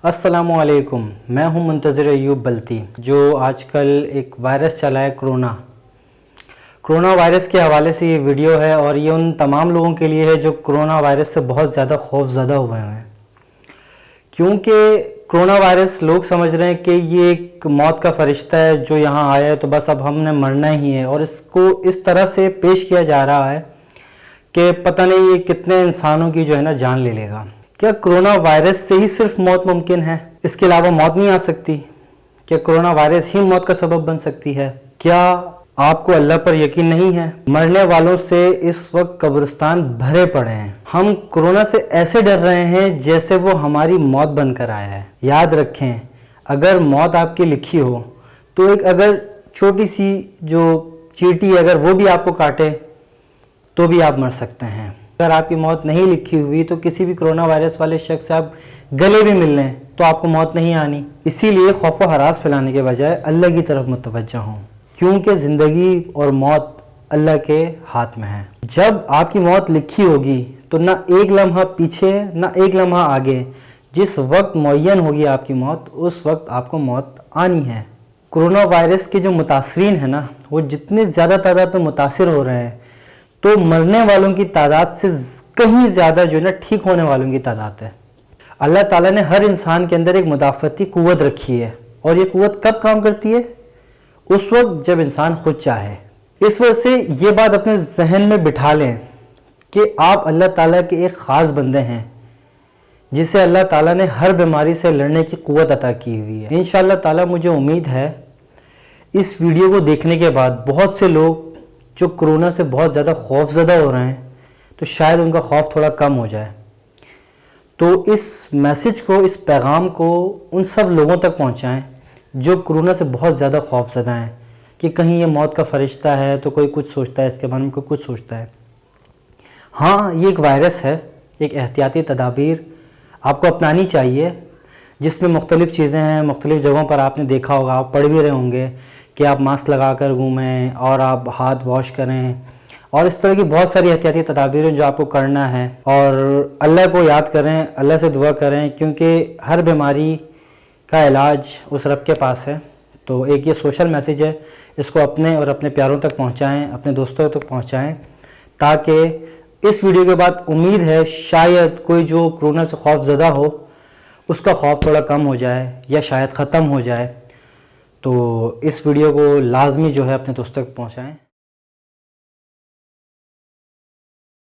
السلام علیکم، میں ہوں منتظر ایوب بلتی جو آج کل ایک وائرس چلا ہے کرونا وائرس کے حوالے سے یہ ویڈیو ہے، اور یہ ان تمام لوگوں کے لیے ہے جو کرونا وائرس سے بہت زیادہ خوف زدہ ہوئے ہیں، کیونکہ کرونا وائرس لوگ سمجھ رہے ہیں کہ یہ ایک موت کا فرشتہ ہے جو یہاں آیا ہے تو بس اب ہم نے مرنا ہی ہے، اور اس کو اس طرح سے پیش کیا جا رہا ہے کہ پتہ نہیں یہ کتنے انسانوں کی جو ہے نا جان لے لے گا۔ کیا کرونا وائرس سے ہی صرف موت ممکن ہے؟ اس کے علاوہ موت نہیں آ سکتی؟ کیا کرونا وائرس ہی موت کا سبب بن سکتی ہے؟ کیا آپ کو اللہ پر یقین نہیں ہے؟ مرنے والوں سے اس وقت قبرستان بھرے پڑے ہیں۔ ہم کرونا سے ایسے ڈر رہے ہیں جیسے وہ ہماری موت بن کر آیا ہے۔ یاد رکھیں، اگر موت آپ کی لکھی ہو تو ایک اگر چھوٹی سی جو چیٹی ہے اگر وہ بھی آپ کو کاٹے تو بھی آپ مر سکتے ہیں۔ اگر آپ کی موت نہیں لکھی ہوئی تو کسی بھی کرونا وائرس والے شخص سے آپ گلے بھی مل لیں تو آپ کو موت نہیں آنی۔ اسی لیے خوف و ہراس پھیلانے کے بجائے اللہ کی طرف متوجہ ہوں، کیونکہ زندگی اور موت اللہ کے ہاتھ میں ہے۔ جب آپ کی موت لکھی ہوگی تو نہ ایک لمحہ پیچھے نہ ایک لمحہ آگے، جس وقت معین ہوگی آپ کی موت اس وقت آپ کو موت آنی ہے۔ کرونا وائرس کے جو متاثرین ہیں نا، وہ جتنے زیادہ تعداد میں متاثر ہو رہے ہیں تو مرنے والوں کی تعداد سے کہیں زیادہ جو ہے نا ٹھیک ہونے والوں کی تعداد ہے۔ اللہ تعالیٰ نے ہر انسان کے اندر ایک مدافعتی قوت رکھی ہے، اور یہ قوت کب کام کرتی ہے؟ اس وقت جب انسان خود چاہے۔ اس وجہ سے یہ بات اپنے ذہن میں بٹھا لیں کہ آپ اللہ تعالیٰ کے ایک خاص بندے ہیں جسے اللہ تعالیٰ نے ہر بیماری سے لڑنے کی قوت عطا کی ہوئی ہے۔ انشاءاللہ تعالیٰ مجھے امید ہے اس ویڈیو کو دیکھنے کے بعد بہت سے لوگ جو کرونا سے بہت زیادہ خوف زدہ ہو رہے ہیں تو شاید ان کا خوف تھوڑا کم ہو جائے۔ تو اس میسج کو، اس پیغام کو ان سب لوگوں تک پہنچائیں جو کرونا سے بہت زیادہ خوف زدہ ہیں کہ کہیں یہ موت کا فرشتہ ہے تو کوئی کچھ سوچتا ہے، اس کے بارے میں کوئی کچھ سوچتا ہے۔ ہاں، یہ ایک وائرس ہے، ایک احتیاطی تدابیر آپ کو اپنانی چاہیے، جس میں مختلف چیزیں ہیں۔ مختلف جگہوں پر آپ نے دیکھا ہوگا، آپ پڑھ بھی رہے ہوں گے کہ آپ ماسک لگا کر گھومیں اور آپ ہاتھ واش کریں، اور اس طرح کی بہت ساری احتیاطی تدابیر ہیں جو آپ کو کرنا ہے۔ اور اللہ کو یاد کریں، اللہ سے دعا کریں، کیونکہ ہر بیماری کا علاج اس رب کے پاس ہے۔ تو ایک یہ سوشل میسیج ہے، اس کو اپنے اور اپنے پیاروں تک پہنچائیں، اپنے دوستوں تک پہنچائیں، تاکہ اس ویڈیو کے بعد امید ہے شاید کوئی جو کرونا سے خوف زدہ ہو اس کا خوف تھوڑا کم ہو جائے یا شاید ختم ہو جائے۔ تو اس ویڈیو کو لازمی جو ہے اپنے دوستوں تک پہنچائیں۔